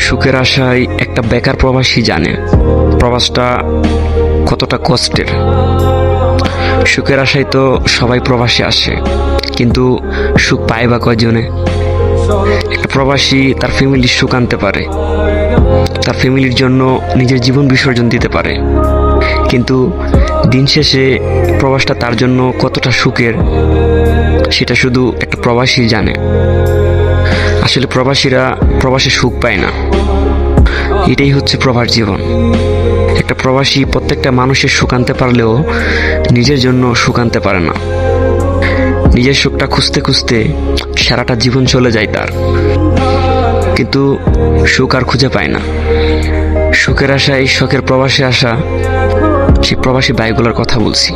সুখের আশায় একটা বেকার প্রবাসী জানে প্রবাসটা কতটা কষ্টের। সুখের আশায় তো সবাই প্রবাসে আসে, কিন্তু সুখ পায় বা কয়জনে? একটা প্রবাসী তার ফ্যামিলির সুখ আনতে পারে, তার ফ্যামিলির জন্য নিজের জীবন বিসর্জন দিতে পারে, কিন্তু দিন শেষে প্রবাসটা তার জন্য কতটা সুখের সেটা শুধু একটা প্রবাসী জানে। আসলে প্রবাসীরা প্রবাসে সুখ পায় না, এটাই হচ্ছে প্রবাস জীবন। একটা প্রবাসী প্রত্যেকটা মানুষের সুখ আনতে পারলেও নিজের জন্য সুখ আনতে পারে না। নিজের সুখটা খুঁজতে খুঁজতে সারাটা জীবন চলে যায় তার, কিন্তু সুখ আর খুঁজে পায় না। সুখের আশায় শখের প্রবাসে আসা সেই প্রবাসী ভাইগুলোর কথা বলছি।